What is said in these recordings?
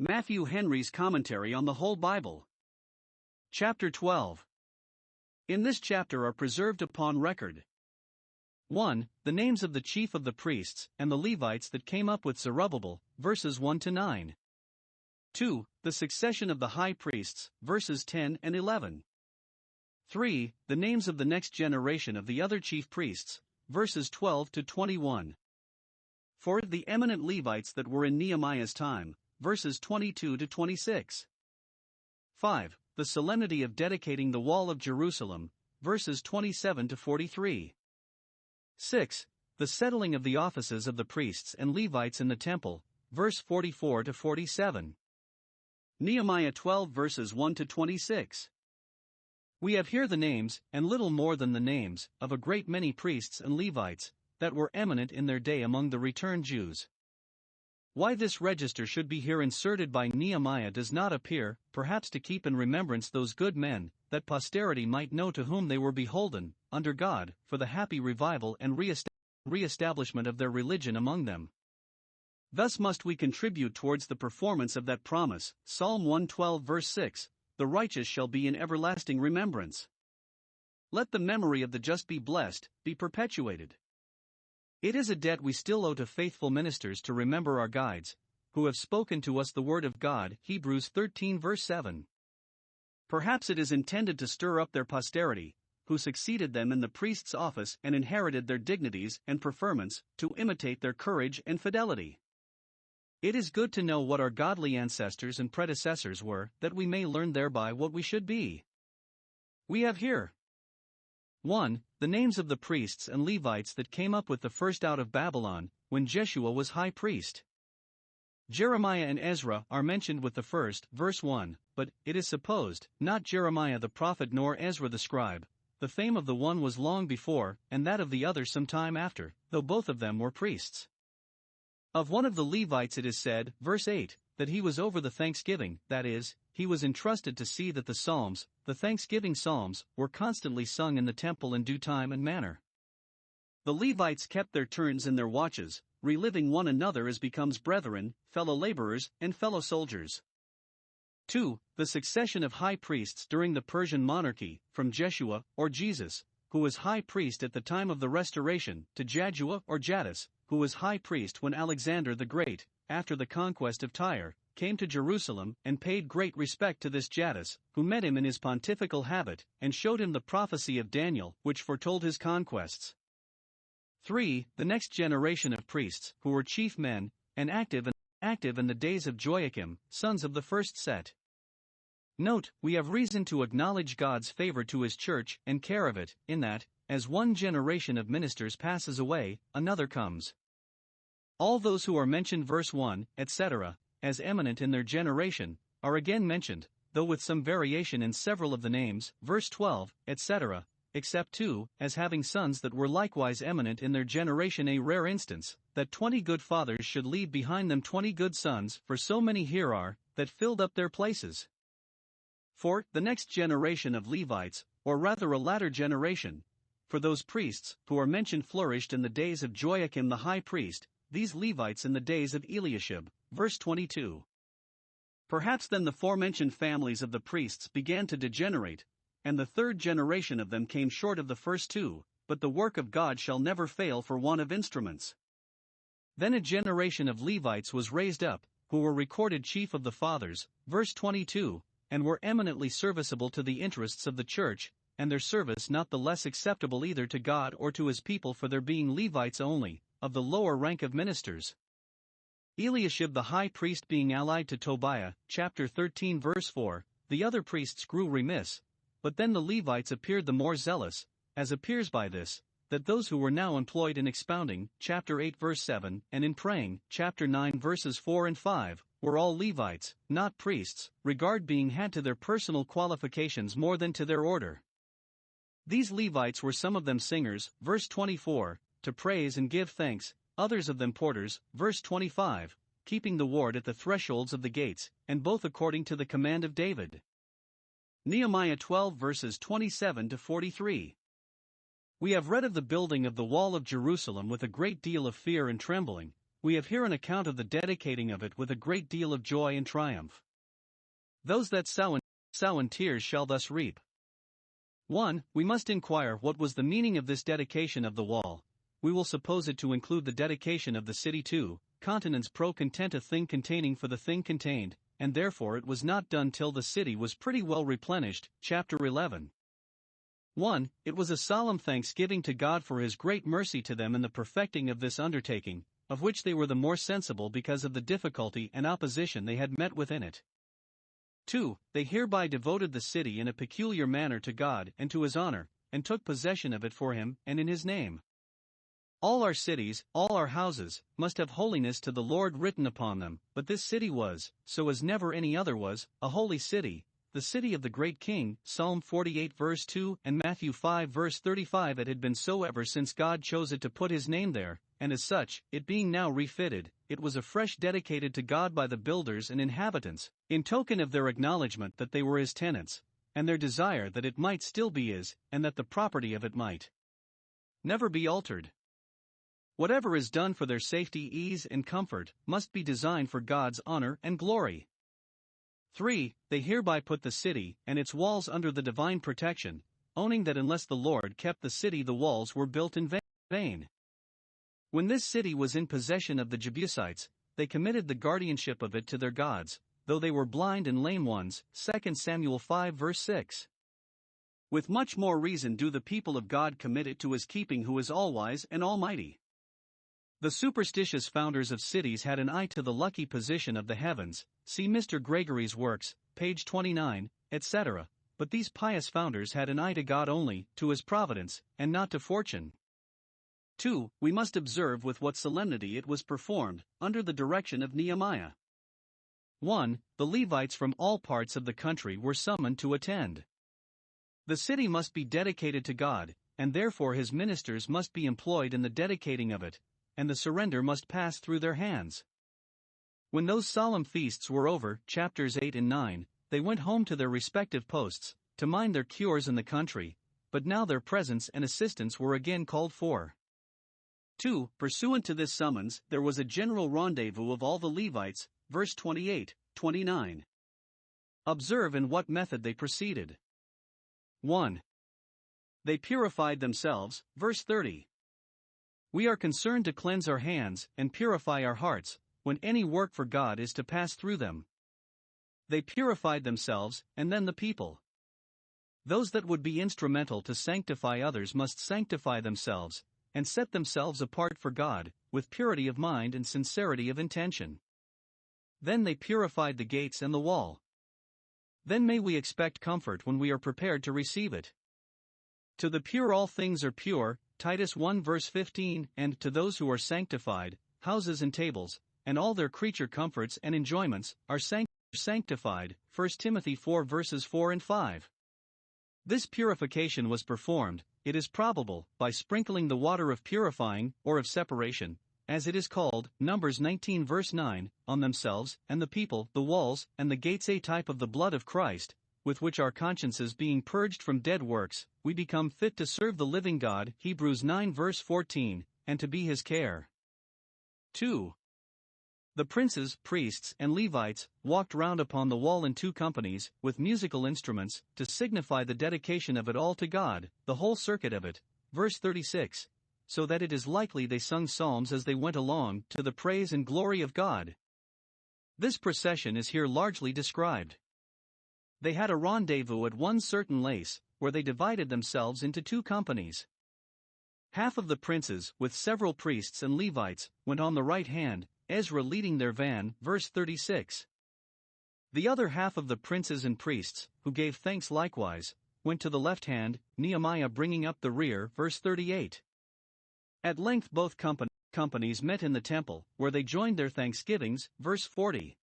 Matthew Henry's Commentary on the Whole Bible. Chapter 12. In this chapter are preserved upon record 1. The names of the chief of the priests and the Levites that came up with Zerubbabel, verses 1 to 9. 2. The succession of the high priests, verses 10 and 11. 3. The names of the next generation of the other chief priests, verses 12 to 21. 4. The eminent Levites that were in Nehemiah's time, verses 22 to 26. 5. The solemnity of dedicating the wall of Jerusalem, verses 27 to 43. 6. The settling of the offices of the priests and Levites in the temple, verse 44 to 47. Nehemiah 12 verses 1 to 26. We have here the names, and little more than the names, of a great many priests and Levites, that were eminent in their day among the returned Jews. Why this register should be here inserted by Nehemiah does not appear, perhaps to keep in remembrance those good men, that posterity might know to whom they were beholden, under God, for the happy revival and re-establishment of their religion among them. Thus must we contribute towards the performance of that promise, Psalm 112 verse 6, the righteous shall be in everlasting remembrance. Let the memory of the just be blessed, be perpetuated. It is a debt we still owe to faithful ministers to remember our guides, who have spoken to us the word of God, Hebrews 13 verse 7. Perhaps it is intended to stir up their posterity, who succeeded them in the priest's office and inherited their dignities and preferments, to imitate their courage and fidelity. It is good to know what our godly ancestors and predecessors were, that we may learn thereby what we should be. We have here 1. The names of the priests and Levites that came up with the first out of Babylon, when Jeshua was high priest. Jeremiah and Ezra are mentioned with the first, verse 1, but, it is supposed, not Jeremiah the prophet nor Ezra the scribe. The fame of the one was long before, and that of the other some time after, though both of them were priests. Of one of the Levites it is said, verse 8, that he was over the thanksgiving, that is, he was entrusted to see that the psalms, the thanksgiving psalms, were constantly sung in the temple in due time and manner. The Levites kept their turns in their watches, reliving one another as becomes brethren, fellow laborers, and fellow soldiers. 2. The succession of high priests during the Persian monarchy, from Jeshua, or Jesus, who was high priest at the time of the Restoration, to Jaddua or Jaddas, who was high priest when Alexander the Great, after the conquest of Tyre, came to Jerusalem and paid great respect to this Jaddas, who met him in his pontifical habit, and showed him the prophecy of Daniel, which foretold his conquests. 3. The next generation of priests, who were chief men, and active in the days of Joachim, sons of the first set. Note, we have reason to acknowledge God's favor to his church and care of it, in that, as one generation of ministers passes away, another comes. All those who are mentioned verse 1, etc., as eminent in their generation, are again mentioned, though with some variation in several of the names, verse 12, etc., except 2, as having sons that were likewise eminent in their generation, a rare instance, that 20 good fathers should leave behind them 20 good sons, for so many here are, that filled up their places. 4. The next generation of Levites, or rather a latter generation, for those priests, who are mentioned flourished in the days of Joachim the high priest, these Levites in the days of Eliashib, verse 22. Perhaps then the forementioned families of the priests began to degenerate, and the third generation of them came short of the first two, but the work of God shall never fail for want of instruments. Then a generation of Levites was raised up, who were recorded chief of the fathers, verse 22, and were eminently serviceable to the interests of the church, and their service not the less acceptable either to God or to his people for their being Levites only, of the lower rank of ministers. Eliashib the high priest being allied to Tobiah, chapter 13 verse 4, the other priests grew remiss, but then the Levites appeared the more zealous, as appears by this, that those who were now employed in expounding, chapter 8 verse 7, and in praying, chapter 9 verses 4 and 5, were all Levites, not priests, regard being had to their personal qualifications more than to their order. These Levites were some of them singers, verse 24, to praise and give thanks, others of them porters, verse 25, keeping the ward at the thresholds of the gates, and both according to the command of David. Nehemiah 12 verses 27 to 43. We have read of the building of the wall of Jerusalem with a great deal of fear and trembling, we have here an account of the dedicating of it with a great deal of joy and triumph. Those that sow in tears shall thus reap. 1. We must inquire what was the meaning of this dedication of the wall. We will suppose it to include the dedication of the city too. Continens pro content a thing containing for the thing contained, and therefore it was not done till the city was pretty well replenished. Chapter 11. 1. It was a solemn thanksgiving to God for his great mercy to them in the perfecting of this undertaking, of which they were the more sensible because of the difficulty and opposition they had met with in it. 2. They hereby devoted the city in a peculiar manner to God and to his honor, and took possession of it for him and in his name. All our cities, all our houses, must have holiness to the Lord written upon them, but this city was, so as never any other was, a holy city, the city of the great King. Psalm 48 verse 2 and Matthew 5 verse 35. It had been so ever since God chose it to put his name there, and as such, it being now refitted, it was afresh dedicated to God by the builders and inhabitants, in token of their acknowledgement that they were his tenants, and their desire that it might still be his, and that the property of it might never be altered. Whatever is done for their safety, ease, and comfort, must be designed for God's honor and glory. 3. They hereby put the city and its walls under the divine protection, owning that unless the Lord kept the city, the walls were built in vain. When this city was in possession of the Jebusites, they committed the guardianship of it to their gods, though they were blind and lame ones. 2 Samuel 5 verse 6. With much more reason do the people of God commit it to his keeping, who is all-wise and almighty. The superstitious founders of cities had an eye to the lucky position of the heavens, see Mr. Gregory's works, page 29, etc., but these pious founders had an eye to God only, to his providence, and not to fortune. 2. We must observe with what solemnity it was performed, under the direction of Nehemiah. 1. The Levites from all parts of the country were summoned to attend. The city must be dedicated to God, and therefore his ministers must be employed in the dedicating of it, and the surrender must pass through their hands. When those solemn feasts were over, chapters 8 and 9, they went home to their respective posts, to mind their cures in the country, but now their presence and assistance were again called for. 2. Pursuant to this summons, there was a general rendezvous of all the Levites, verse 28, 29. Observe in what method they proceeded. 1. They purified themselves, verse 30. We are concerned to cleanse our hands and purify our hearts, when any work for God is to pass through them. They purified themselves, and then the people. Those that would be instrumental to sanctify others must sanctify themselves, and set themselves apart for God, with purity of mind and sincerity of intention. Then they purified the gates and the wall. Then may we expect comfort when we are prepared to receive it. To the pure all things are pure, Titus 1 verse 15, and to those who are sanctified, houses and tables, and all their creature comforts and enjoyments, are sanctified, 1 Timothy 4 verses 4 and 5. This purification was performed, it is probable, by sprinkling the water of purifying, or of separation, as it is called, Numbers 19 verse 9, on themselves, and the people, the walls, and the gates, a type of the blood of Christ, with which our consciences being purged from dead works, we become fit to serve the living God, Hebrews 9 verse 14, and to be his care. 2. The princes, priests, and Levites walked round upon the wall in two companies, with musical instruments, to signify the dedication of it all to God, the whole circuit of it, verse 36, so that it is likely they sung psalms as they went along, to the praise and glory of God. This procession is here largely described. They had a rendezvous at one certain place, where they divided themselves into two companies. Half of the princes, with several priests and Levites, went on the right hand, Ezra leading their van, verse 36. The other half of the princes and priests, who gave thanks likewise, went to the left hand, Nehemiah bringing up the rear, verse 38. At length both companies met in the temple, where they joined their thanksgivings, verse 40.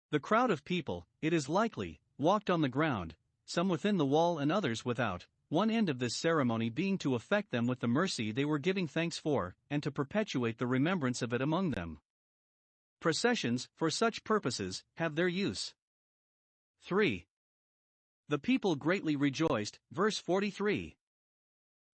The crowd of people, it is likely, walked on the ground, some within the wall and others without, one end of this ceremony being to affect them with the mercy they were giving thanks for, and to perpetuate the remembrance of it among them. Processions, for such purposes, have their use. 3. The people greatly rejoiced, verse 43.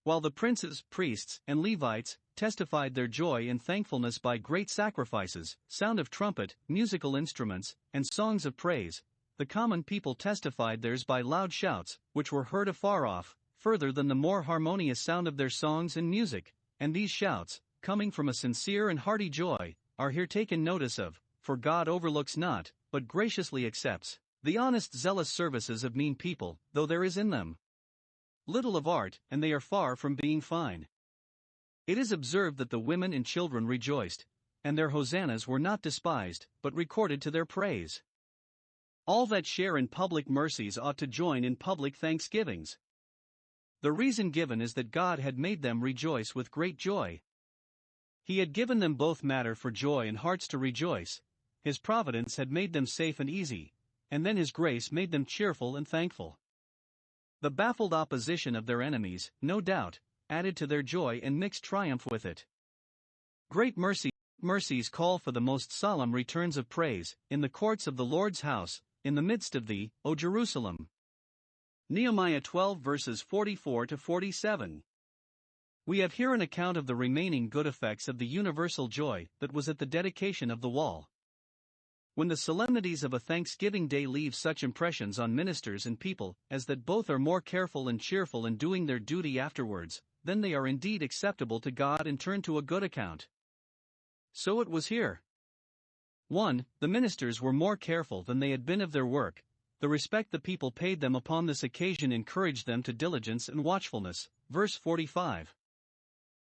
While the princes, priests, and Levites, testified their joy and thankfulness by great sacrifices, sound of trumpet, musical instruments, and songs of praise. The common people testified theirs by loud shouts, which were heard afar off, further than the more harmonious sound of their songs and music. And these shouts, coming from a sincere and hearty joy, are here taken notice of, for God overlooks not, but graciously accepts, the honest zealous services of mean people, though there is in them little of art, and they are far from being fine. It is observed that the women and children rejoiced, and their hosannas were not despised, but recorded to their praise. All that share in public mercies ought to join in public thanksgivings. The reason given is that God had made them rejoice with great joy. He had given them both matter for joy and hearts to rejoice. His providence had made them safe and easy, and then His grace made them cheerful and thankful. The baffled opposition of their enemies, no doubt, added to their joy and mixed triumph with it. Great mercies call for the most solemn returns of praise, in the courts of the Lord's house, in the midst of thee, O Jerusalem. Nehemiah 12 verses 44 to 47. We have here an account of the remaining good effects of the universal joy that was at the dedication of the wall. When the solemnities of a Thanksgiving day leave such impressions on ministers and people as that both are more careful and cheerful in doing their duty afterwards, then they are indeed acceptable to God and turn to a good account. So it was here. 1. The ministers were more careful than they had been of their work. The respect the people paid them upon this occasion encouraged them to diligence and watchfulness. Verse 45.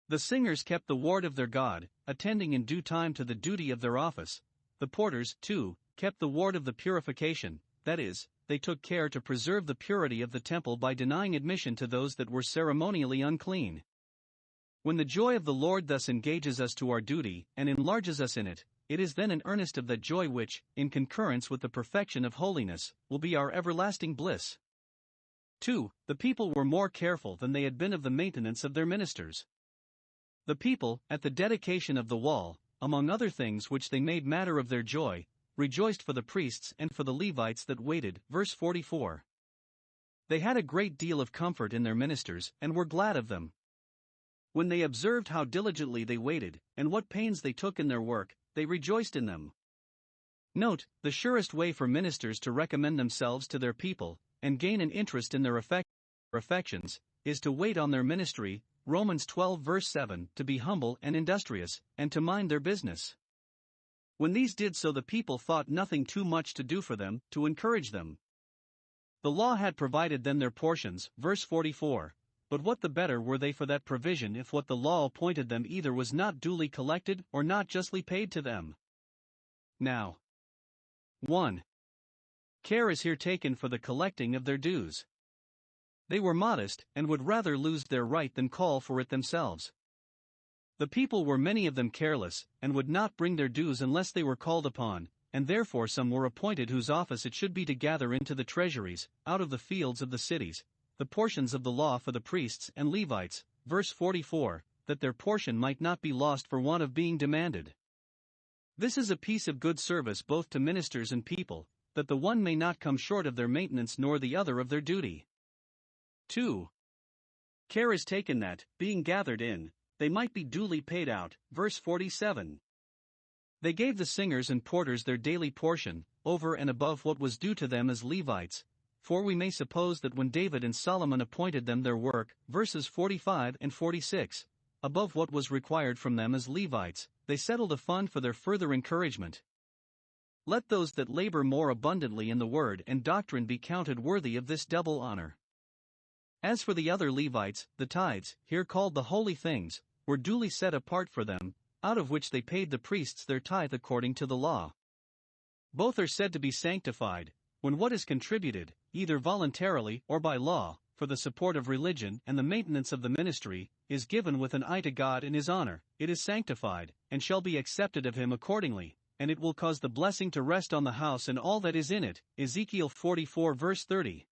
The singers kept the ward of their God, attending in due time to the duty of their office. The porters, too, kept the ward of the purification, that is, they took care to preserve the purity of the temple by denying admission to those that were ceremonially unclean. When the joy of the Lord thus engages us to our duty and enlarges us in it, it is then an earnest of that joy which, in concurrence with the perfection of holiness, will be our everlasting bliss. 2. The people were more careful than they had been of the maintenance of their ministers. The people, at the dedication of the wall, among other things which they made matter of their joy, rejoiced for the priests and for the Levites that waited. Verse 44. They had a great deal of comfort in their ministers, and were glad of them. When they observed how diligently they waited, and what pains they took in their work, they rejoiced in them. Note, the surest way for ministers to recommend themselves to their people, and gain an interest in their affections, is to wait on their ministry. Romans 12 verse 7, to be humble and industrious, and to mind their business. When these did so, the people thought nothing too much to do for them, to encourage them. The law had provided them their portions, verse 44, but what the better were they for that provision if what the law appointed them either was not duly collected or not justly paid to them? Now, 1. Care is here taken for the collecting of their dues. They were modest, and would rather lose their right than call for it themselves. The people were many of them careless, and would not bring their dues unless they were called upon, and therefore some were appointed whose office it should be to gather into the treasuries, out of the fields of the cities, the portions of the law for the priests and Levites. Verse 44, that their portion might not be lost for want of being demanded. This is a piece of good service both to ministers and people, that the one may not come short of their maintenance nor the other of their duty. 2. Care is taken that, being gathered in, they might be duly paid out. Verse 47. They gave the singers and porters their daily portion, over and above what was due to them as Levites, for we may suppose that when David and Solomon appointed them their work, verses 45 and 46, above what was required from them as Levites, they settled a fund for their further encouragement. Let those that labor more abundantly in the word and doctrine be counted worthy of this double honor. As for the other Levites, the tithes, here called the holy things, were duly set apart for them, out of which they paid the priests their tithe according to the law. Both are said to be sanctified, when what is contributed, either voluntarily or by law, for the support of religion and the maintenance of the ministry, is given with an eye to God in His honor, it is sanctified, and shall be accepted of Him accordingly, and it will cause the blessing to rest on the house and all that is in it. Ezekiel 44 verse 30.